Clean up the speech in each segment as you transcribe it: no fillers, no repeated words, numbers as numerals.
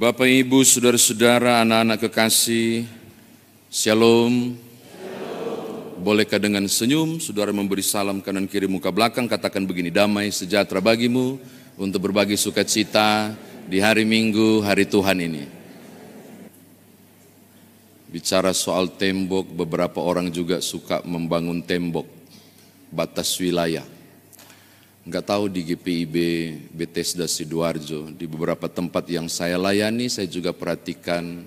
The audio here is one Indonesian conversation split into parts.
Bapak, Ibu, saudara-saudara, anak-anak kekasih, Shalom. Bolehkah dengan senyum, saudara memberi salam kanan kiri muka belakang, katakan begini, damai sejahtera bagimu untuk berbagi sukacita di hari Minggu, hari Tuhan ini. Bicara soal tembok, beberapa orang juga suka membangun tembok, batas wilayah. Enggak tahu di GPIB Bethesda Sidoarjo, di beberapa tempat yang saya layani, saya juga perhatikan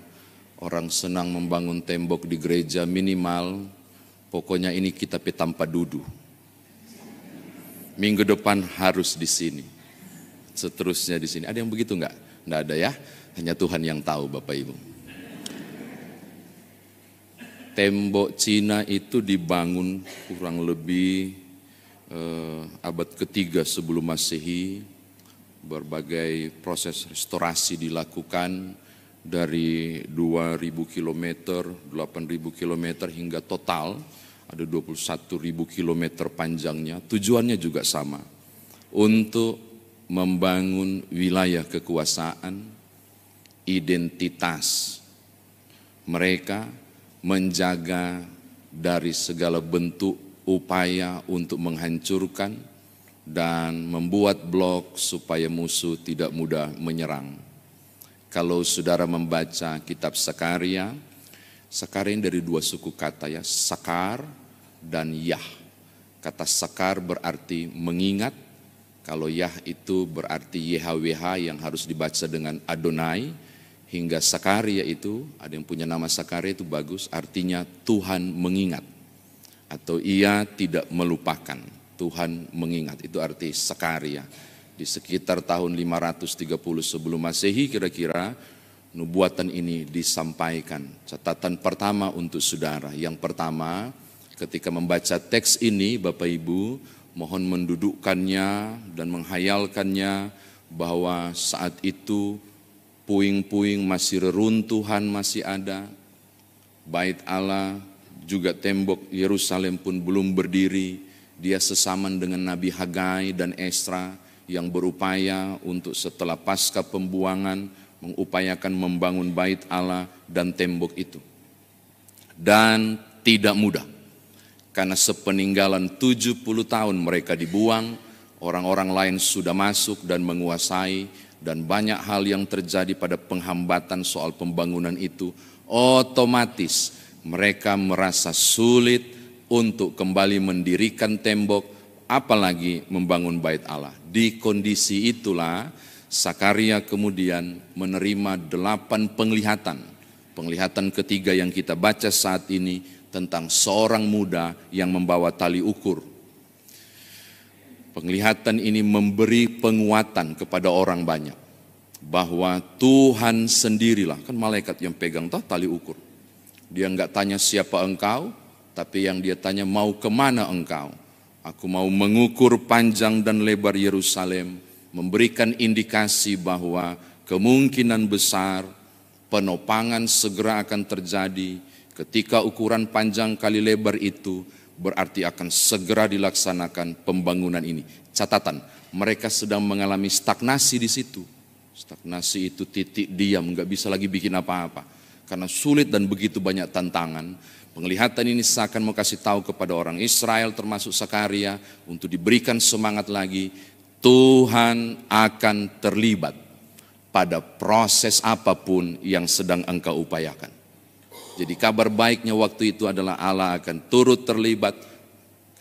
orang senang membangun tembok di gereja minimal, pokoknya ini kita tanpa dudu. Minggu depan harus di sini, seterusnya di sini. Ada yang begitu enggak? Enggak ada ya, hanya Tuhan yang tahu Bapak Ibu. Tembok Cina itu dibangun kurang lebih abad ketiga sebelum Masehi. Berbagai proses restorasi dilakukan dari 2.000 km, 8.000 km hingga total ada 21.000 km panjangnya. Tujuannya juga sama, untuk membangun wilayah kekuasaan, identitas mereka, menjaga dari segala bentuk upaya untuk menghancurkan dan membuat blok supaya musuh tidak mudah menyerang. Kalau saudara membaca kitab Sakaria, Sakaria ini dari dua suku kata ya, Sakar dan Yah. Kata Sakar berarti mengingat, kalau Yah itu berarti YHWH yang harus dibaca dengan Adonai, hingga Sakaria itu, ada yang punya nama Sakaria itu bagus, artinya Tuhan mengingat. Atau ia tidak melupakan, Tuhan mengingat, itu arti Sakaria. Di sekitar tahun 530 sebelum Masehi kira-kira nubuatan ini disampaikan. Catatan pertama untuk saudara, yang pertama ketika membaca teks ini Bapak Ibu, mohon mendudukkannya dan menghayalkannya bahwa saat itu puing-puing masih reruntuhan masih ada, bait Allah juga tembok Yerusalem pun belum berdiri. Dia sesaman dengan Nabi Hagai dan Esra yang berupaya untuk setelah pasca pembuangan mengupayakan membangun bait Allah dan tembok itu. Dan tidak mudah, karena sepeninggalan 70 tahun mereka dibuang, orang-orang lain sudah masuk dan menguasai, dan banyak hal yang terjadi pada penghambatan soal pembangunan itu. Otomatis mereka merasa sulit untuk kembali mendirikan tembok, apalagi membangun bait Allah. Di kondisi itulah Sakaria kemudian menerima 8 penglihatan. Penglihatan ketiga yang kita baca saat ini tentang seorang muda yang membawa tali ukur. Penglihatan ini memberi penguatan kepada orang banyak bahwa Tuhan sendirilah, kan malaikat yang pegang tali ukur. Dia enggak tanya siapa engkau, tapi yang dia tanya mau kemana engkau. Aku mau mengukur panjang dan lebar Yerusalem, memberikan indikasi bahwa kemungkinan besar penopangan segera akan terjadi. Ketika ukuran panjang kali lebar itu, berarti akan segera dilaksanakan pembangunan ini. Catatan, mereka sedang mengalami stagnasi di situ. Stagnasi itu titik diam, enggak bisa lagi bikin apa-apa. Karena sulit dan begitu banyak tantangan, penglihatan ini seakan mau kasih tahu kepada orang Israel termasuk Sakaria untuk diberikan semangat lagi. Tuhan akan terlibat pada proses apapun yang sedang engkau upayakan. Jadi kabar baiknya waktu itu adalah Allah akan turut terlibat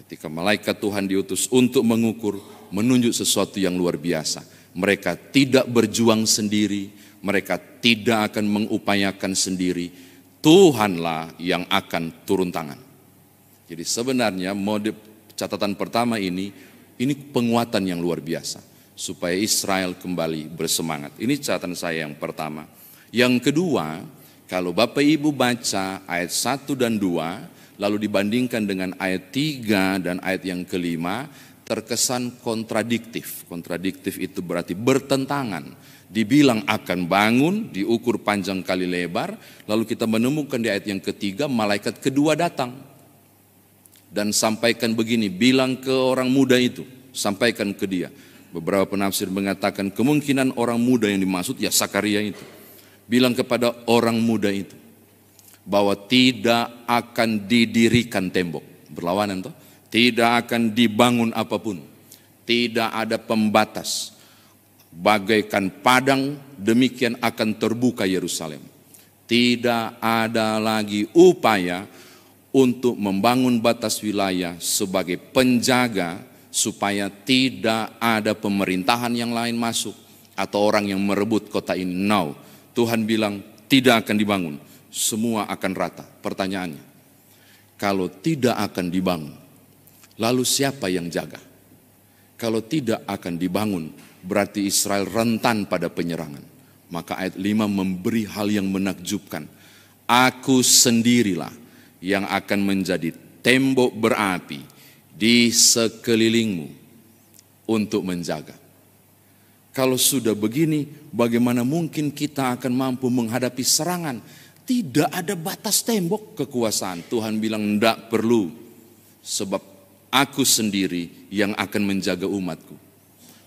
ketika malaikat Tuhan diutus untuk mengukur, menunjuk sesuatu yang luar biasa. Mereka tidak berjuang sendiri, mereka tidak akan mengupayakan sendiri. Tuhanlah yang akan turun tangan. Jadi sebenarnya mode catatan pertama ini penguatan yang luar biasa supaya Israel kembali bersemangat. Ini catatan saya yang pertama. Yang kedua, kalau Bapak Ibu baca ayat 1 dan 2 lalu dibandingkan dengan ayat 3 dan ayat yang kelima, terkesan kontradiktif. Kontradiktif itu berarti bertentangan. Dibilang akan bangun, diukur panjang kali lebar, lalu kita menemukan di ayat yang ketiga, malaikat kedua datang. Dan sampaikan begini, bilang ke orang muda itu, sampaikan ke dia. Beberapa penafsir mengatakan kemungkinan orang muda yang dimaksud ya Sakaria itu. bilang kepada orang muda itu bahwa tidak akan didirikan tembok. Berlawanan toh? Tidak akan dibangun apapun. Tidak ada pembatas. Bagaikan padang, demikian akan terbuka Yerusalem. Tidak ada lagi upaya untuk membangun batas wilayah sebagai penjaga supaya tidak ada pemerintahan yang lain masuk atau orang yang merebut kota ini. No, Tuhan bilang tidak akan dibangun, semua akan rata. Pertanyaannya, kalau tidak akan dibangun, lalu siapa yang jaga? Kalau tidak akan dibangun, berarti Israel rentan pada penyerangan. Maka ayat 5 memberi hal yang menakjubkan. Aku sendirilah yang akan menjadi tembok berapi di sekelilingmu untuk menjaga. Kalau sudah begini, bagaimana mungkin kita akan mampu menghadapi serangan? Tidak ada batas tembok kekuasaan. Tuhan bilang tidak perlu, sebab aku sendiri yang akan menjaga umatku.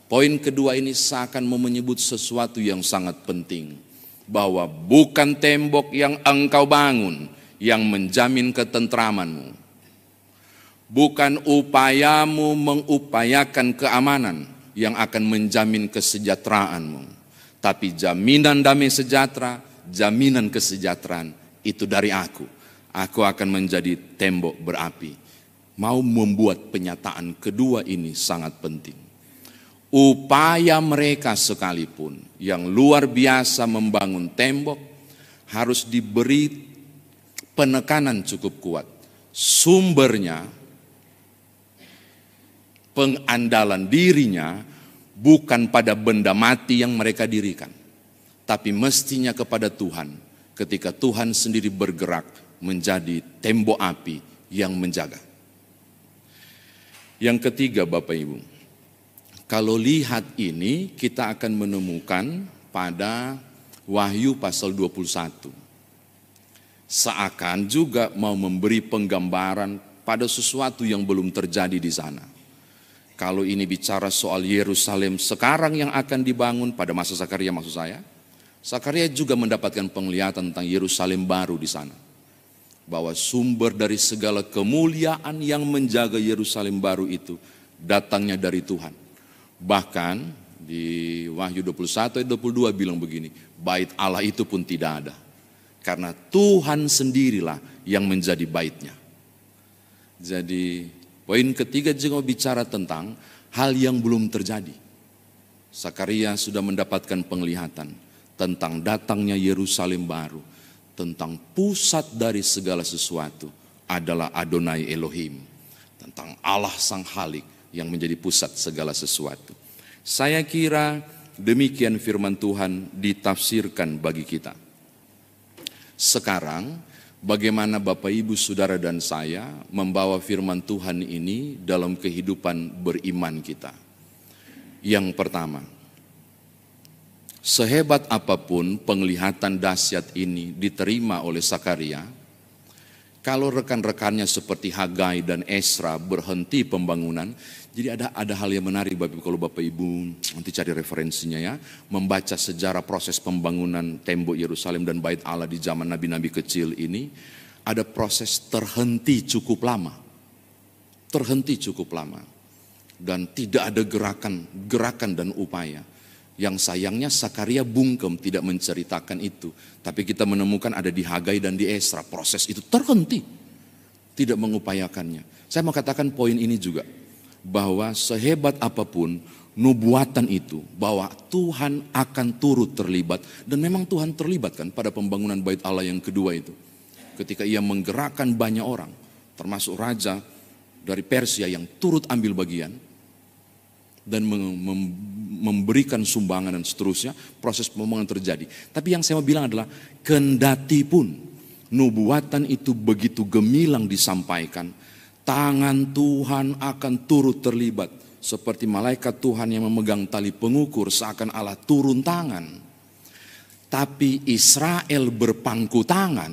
Poin kedua ini seakan mau menyebut sesuatu yang sangat penting. Bahwa bukan tembok yang engkau bangun yang menjamin ketentramanmu. Bukan upayamu mengupayakan keamanan yang akan menjamin kesejahteraanmu. Tapi jaminan damai sejahtera, jaminan kesejahteraan itu dari aku. Aku akan menjadi tembok berapi. Mau membuat penyataan kedua ini sangat penting. Upaya mereka sekalipun yang luar biasa membangun tembok harus diberi penekanan cukup kuat. Sumbernya, pengandalan dirinya bukan pada benda mati yang mereka dirikan, tapi mestinya kepada Tuhan ketika Tuhan sendiri bergerak menjadi tembok api yang menjaga. Yang ketiga Bapak Ibu, kalau lihat ini kita akan menemukan pada Wahyu pasal 21. Seakan juga mau memberi penggambaran pada sesuatu yang belum terjadi di sana. Kalau ini bicara soal Yerusalem sekarang yang akan dibangun pada masa Zakaria maksud saya. Zakaria juga mendapatkan penglihatan tentang Yerusalem baru di sana. Bahwa sumber dari segala kemuliaan yang menjaga Yerusalem baru itu datangnya dari Tuhan. Bahkan di Wahyu 21 ayat 22 bilang begini, bait Allah itu pun tidak ada. Karena Tuhan sendirilah yang menjadi baitnya. Jadi poin ketiga juga bicara tentang hal yang belum terjadi. Zakaria sudah mendapatkan penglihatan tentang datangnya Yerusalem baru. Tentang pusat dari segala sesuatu adalah Adonai Elohim. Tentang Allah Sang Halik yang menjadi pusat segala sesuatu. Saya kira demikian firman Tuhan ditafsirkan bagi kita. Sekarang bagaimana Bapak Ibu Saudara dan saya membawa firman Tuhan ini dalam kehidupan beriman kita. Yang pertama, sehebat apapun penglihatan dahsyat ini diterima oleh Zakaria, kalau rekan-rekannya seperti Hagai dan Esra berhenti pembangunan, jadi ada hal yang menarik Bapak Ibu, kalau Bapak Ibu nanti cari referensinya ya, membaca sejarah proses pembangunan tembok Yerusalem dan bait Allah di zaman nabi-nabi kecil ini, ada proses terhenti cukup lama. Terhenti cukup lama. Dan tidak ada gerakan dan upaya. Yang sayangnya Zakaria bungkem tidak menceritakan itu. Tapi kita menemukan ada di Hagai dan di Esra. Proses itu terhenti. Tidak mengupayakannya. Saya mau katakan poin ini juga. Bahwa sehebat apapun nubuatan itu. Bahwa Tuhan akan turut terlibat. Dan memang Tuhan terlibat kan pada pembangunan bait Allah yang kedua itu. Ketika ia menggerakkan banyak orang. Termasuk raja dari Persia yang turut ambil bagian. Dan memberikan sumbangan dan seterusnya, proses pembangunan terjadi. Tapi yang saya mau bilang adalah, kendati pun nubuatan itu begitu gemilang disampaikan, tangan Tuhan akan turut terlibat. Seperti malaikat Tuhan yang memegang tali pengukur, seakan Allah turun tangan. Tapi Israel berpangku tangan,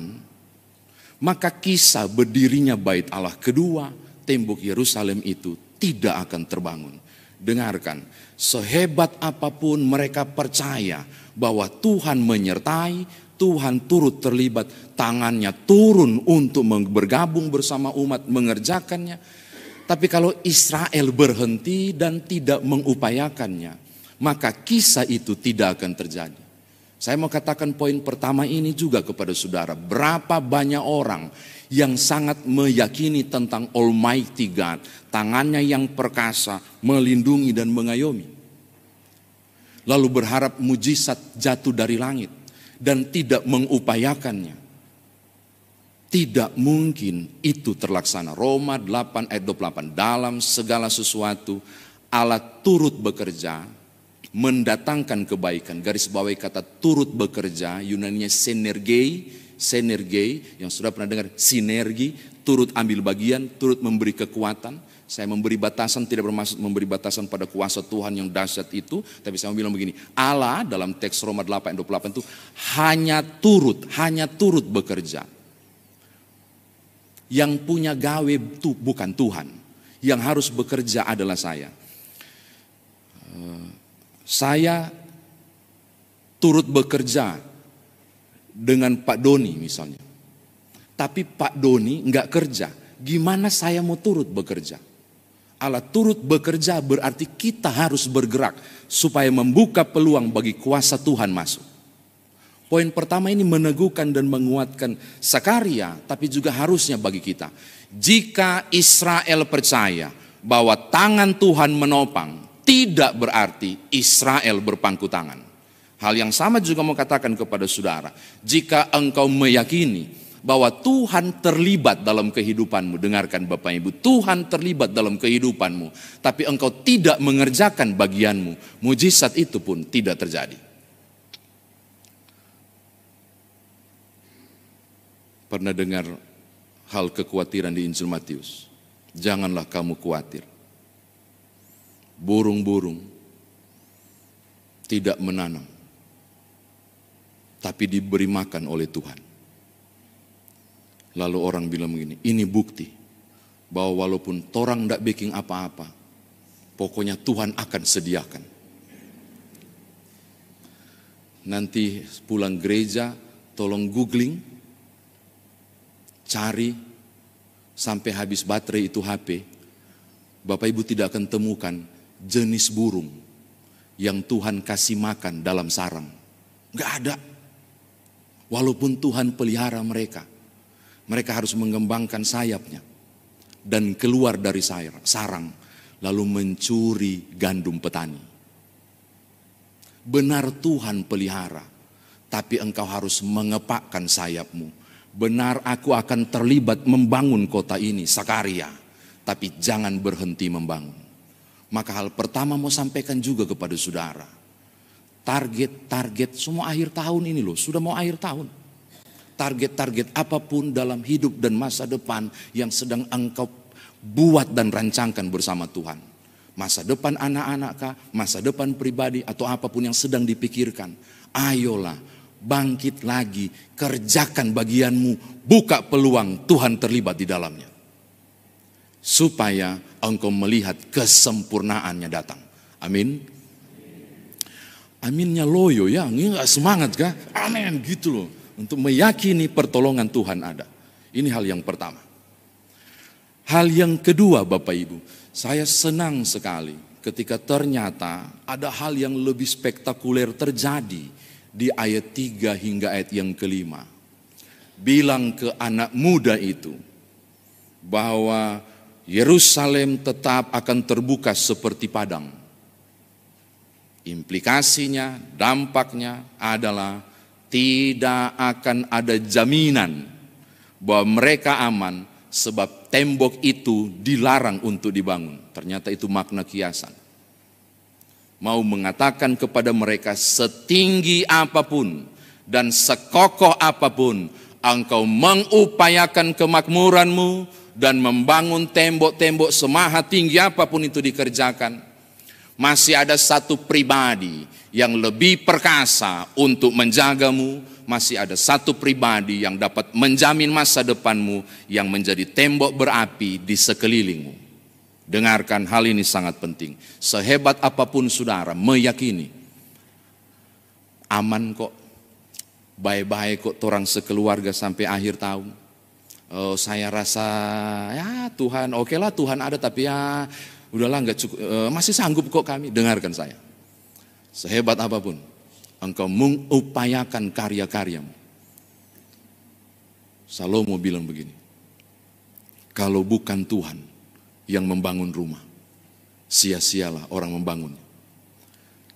maka kisah berdirinya bait Allah kedua, tembok Yerusalem itu tidak akan terbangun. Dengarkan, sehebat apapun mereka percaya bahwa Tuhan menyertai, Tuhan turut terlibat, tangannya turun untuk bergabung bersama umat mengerjakannya. Tapi kalau Israel berhenti dan tidak mengupayakannya, maka kisah itu tidak akan terjadi. Saya mau katakan poin pertama ini juga kepada saudara. Berapa banyak orang yang sangat meyakini tentang Almighty God, tangannya yang perkasa, melindungi dan mengayomi. Lalu berharap mujizat jatuh dari langit dan tidak mengupayakannya. Tidak mungkin itu terlaksana. Roma 8 ayat 28, dalam segala sesuatu Allah turut bekerja, mendatangkan kebaikan. Garis bawahi kata turut bekerja, Yunaninya sinergei, yang sudah pernah dengar sinergi, turut ambil bagian, turut memberi kekuatan. Saya memberi batasan, tidak bermaksud memberi batasan pada kuasa Tuhan yang dahsyat itu, tapi saya mau bilang begini, Allah dalam teks Roma 8 ayat 28 itu hanya turut bekerja. Yang punya gawe itu bukan Tuhan, yang harus bekerja adalah saya. Saya turut bekerja dengan Pak Doni misalnya. Tapi Pak Doni enggak kerja. Gimana saya mau turut bekerja? Allah turut bekerja berarti kita harus bergerak supaya membuka peluang bagi kuasa Tuhan masuk. Poin pertama ini meneguhkan dan menguatkan Sakaria, tapi juga harusnya bagi kita. Jika Israel percaya bahwa tangan Tuhan menopang, tidak berarti Israel berpangku tangan. Hal yang sama juga mau katakan kepada saudara. Jika engkau meyakini bahwa Tuhan terlibat dalam kehidupanmu, dengarkan Bapak Ibu, Tuhan terlibat dalam kehidupanmu, tapi engkau tidak mengerjakan bagianmu, mujizat itu pun tidak terjadi. Pernah dengar hal kekhawatiran di Injil Matius? Janganlah kamu khawatir. Burung-burung tidak menanam, tapi diberi makan oleh Tuhan. Lalu orang bilang begini, ini bukti bahwa walaupun torang tidak bikin apa-apa, pokoknya Tuhan akan sediakan. Nanti pulang gereja, tolong googling, cari sampai habis baterai itu HP. Bapak Ibu tidak akan temukan jenis burung yang Tuhan kasih makan dalam sarang. Enggak ada. Walaupun Tuhan pelihara mereka, mereka harus mengembangkan sayapnya dan keluar dari sarang, lalu mencuri gandum petani. Benar Tuhan pelihara, tapi engkau harus mengepakkan sayapmu. Benar aku akan terlibat membangun kota ini, Sakaria, tapi jangan berhenti membangun. Maka hal pertama mau sampaikan juga kepada saudara. Target semua akhir tahun ini loh, sudah mau akhir tahun. Target apapun dalam hidup dan masa depan yang sedang engkau buat dan rancangkan bersama Tuhan. Masa depan anak-anak kah, masa depan pribadi atau apapun yang sedang dipikirkan. Ayolah, bangkit lagi, kerjakan bagianmu, buka peluang Tuhan terlibat di dalamnya. Supaya engkau melihat kesempurnaannya datang. Amin. Aminnya loyo ya, ini gak semangat kah? Amin gitu loh. Untuk meyakini pertolongan Tuhan ada. Ini hal yang pertama. Hal yang kedua Bapak Ibu, saya senang sekali ketika ternyata ada hal yang lebih spektakuler terjadi di ayat 3 hingga ayat yang ke-5. Bilang ke anak muda itu bahwa Yerusalem tetap akan terbuka seperti padang. Implikasinya, dampaknya adalah tidak akan ada jaminan bahwa mereka aman sebab tembok itu dilarang untuk dibangun. Ternyata itu makna kiasan. Mau mengatakan kepada mereka setinggi apapun dan sekokoh apapun engkau mengupayakan kemakmuranmu dan membangun tembok-tembok semaha tinggi apapun itu dikerjakan, masih ada satu pribadi yang lebih perkasa untuk menjagamu, masih ada satu pribadi yang dapat menjamin masa depanmu yang menjadi tembok berapi di sekelilingmu. Dengarkan, hal ini sangat penting. Sehebat apapun saudara meyakini, aman kok, baik-baik kok orang sekeluarga sampai akhir tahun. Oh, saya rasa ya Tuhan, oke lah Tuhan ada, tapi ya udahlah nggak cukup, masih sanggup kok kami. Dengarkan saya. Sehebat apapun engkau mengupayakan karya-karyamu. Salomo bilang begini, kalau bukan Tuhan yang membangun rumah, sia-sialah orang membangunnya.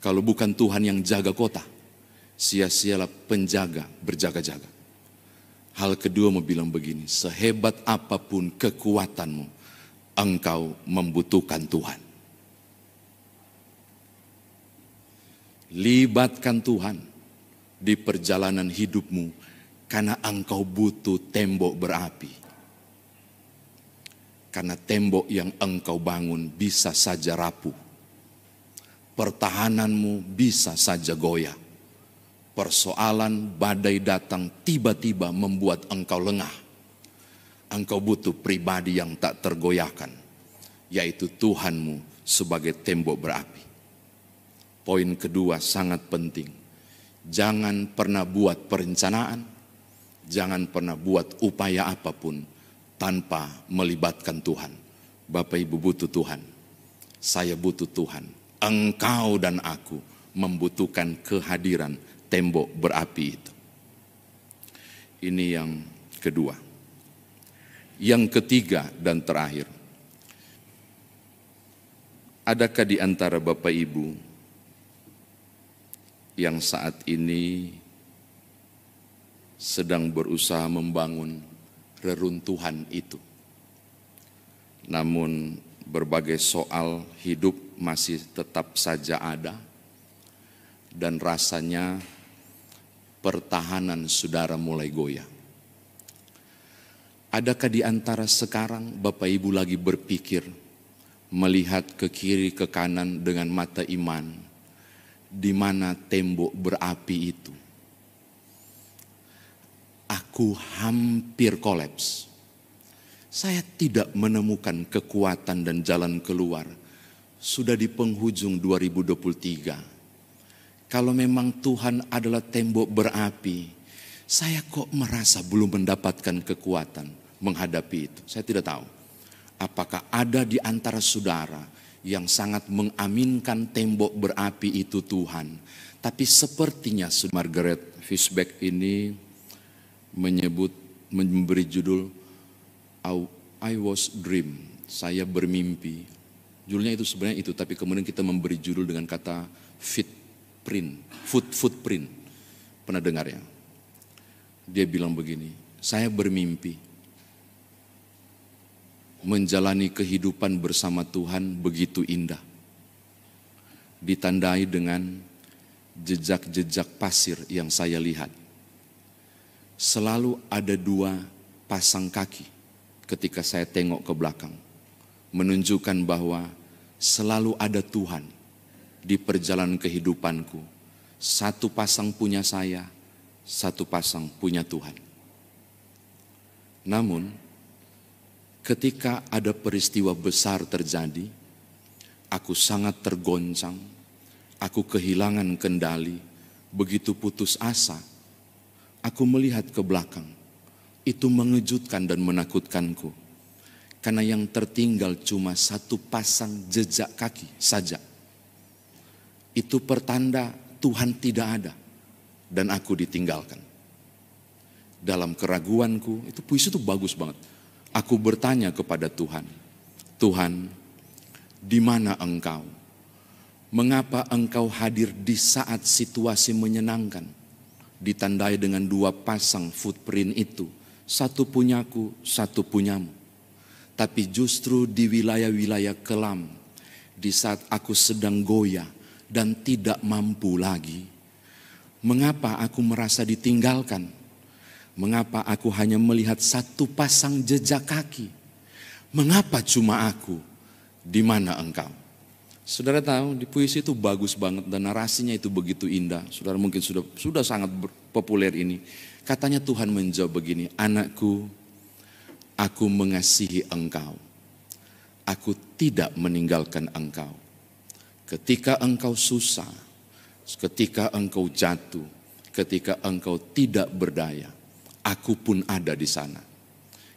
Kalau bukan Tuhan yang jaga kota, sia-sialah penjaga berjaga-jaga. Hal kedua mau bilang begini, sehebat apapun kekuatanmu, engkau membutuhkan Tuhan. Libatkan Tuhan di perjalanan hidupmu, karena engkau butuh tembok berapi. Karena tembok yang engkau bangun bisa saja rapuh. Pertahananmu bisa saja goyah. Persoalan badai datang tiba-tiba membuat engkau lengah. Engkau butuh pribadi yang tak tergoyahkan, yaitu Tuhanmu sebagai tembok berapi. Poin kedua sangat penting. Jangan pernah buat perencanaan, jangan pernah buat upaya apapun tanpa melibatkan Tuhan. Bapak Ibu butuh Tuhan, saya butuh Tuhan. Engkau dan aku membutuhkan kehadiran tembok berapi itu. Ini yang kedua. Yang ketiga dan terakhir, adakah di antara Bapak Ibu yang saat ini sedang berusaha membangun reruntuhan itu, namun berbagai soal hidup masih tetap saja ada, dan rasanya pertahanan saudara mulai goyah? Adakah di antara sekarang Bapak Ibu lagi berpikir, melihat ke kiri ke kanan dengan mata iman, di mana tembok berapi itu? Aku hampir kolaps. Saya tidak menemukan kekuatan dan jalan keluar. Sudah di penghujung 2023. Kalau memang Tuhan adalah tembok berapi, saya kok merasa belum mendapatkan kekuatan menghadapi itu. Saya tidak tahu. Apakah ada di antara saudara yang sangat mengaminkan tembok berapi itu Tuhan. Tapi sepertinya Margaret Fishback ini memberi judul I was dream, saya bermimpi. Judulnya itu sebenarnya itu, tapi kemudian kita memberi judul dengan kata footprint. Pernah dengar ya? Dia bilang begini, saya bermimpi menjalani kehidupan bersama Tuhan begitu indah, ditandai dengan jejak-jejak pasir yang saya lihat. Selalu ada dua pasang kaki ketika saya tengok ke belakang, menunjukkan bahwa selalu ada Tuhan di perjalanan kehidupanku. Satu pasang punya saya, satu pasang punya Tuhan. Namun ketika ada peristiwa besar terjadi, aku sangat tergoncang, aku kehilangan kendali, begitu putus asa. Aku melihat ke belakang, itu mengejutkan dan menakutkanku. Karena yang tertinggal cuma satu pasang jejak kaki saja. Itu pertanda Tuhan tidak ada dan aku ditinggalkan. Dalam keraguanku, itu puisi itu bagus banget. Aku bertanya kepada Tuhan, Tuhan, di mana Engkau? Mengapa Engkau hadir di saat situasi menyenangkan? Ditandai dengan dua pasang footprint itu, satu punyaku, satu punyamu. Tapi justru di wilayah-wilayah kelam, di saat aku sedang goyah dan tidak mampu lagi, mengapa aku merasa ditinggalkan? Mengapa aku hanya melihat satu pasang jejak kaki? Mengapa cuma aku? Di mana Engkau? Saudara tahu di puisi itu bagus banget dan narasinya itu begitu indah. Saudara mungkin sudah sangat populer ini. Katanya Tuhan menjawab begini, anakku, aku mengasihi engkau. aku tidak meninggalkan engkau. Ketika engkau susah, ketika engkau jatuh, ketika engkau tidak berdaya, aku pun ada di sana.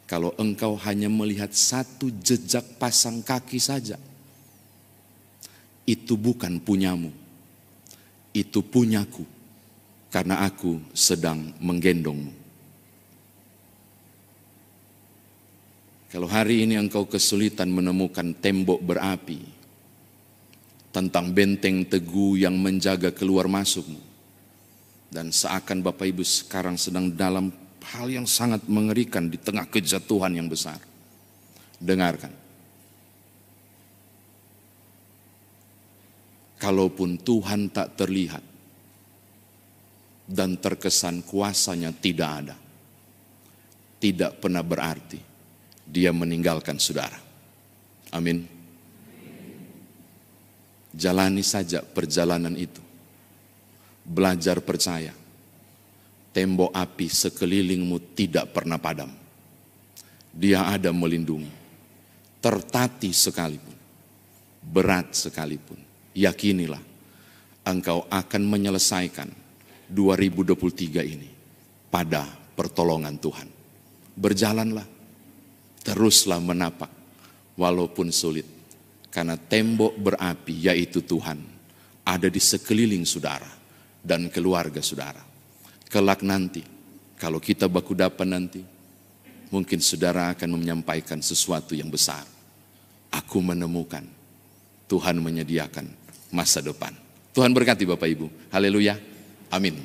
Kalau engkau hanya melihat satu jejak pasang kaki saja, itu bukan punyamu, itu punyaku, karena aku sedang menggendongmu. Kalau hari ini engkau kesulitan menemukan tembok berapi, tentang benteng teguh yang menjaga keluar masukmu, dan seakan Bapak Ibu sekarang sedang dalam hal yang sangat mengerikan di tengah kejatuhan yang besar, dengarkan. Kalaupun Tuhan tak terlihat dan terkesan kuasanya tidak ada, tidak pernah berarti Dia meninggalkan saudara. Amin. Jalani saja perjalanan itu. Belajar percaya. Tembok api sekelilingmu tidak pernah padam. Dia ada melindungi. Tertatih sekalipun, berat sekalipun, yakinilah engkau akan menyelesaikan 2023 ini pada pertolongan Tuhan. Berjalanlah, teruslah menapak walaupun sulit, karena tembok berapi yaitu Tuhan ada di sekeliling saudara dan keluarga saudara. Kelak nanti, kalau kita bakudapan nanti, mungkin saudara akan menyampaikan sesuatu yang besar. Aku menemukan Tuhan menyediakan masa depan. Tuhan berkati Bapak Ibu. Haleluya. Amin.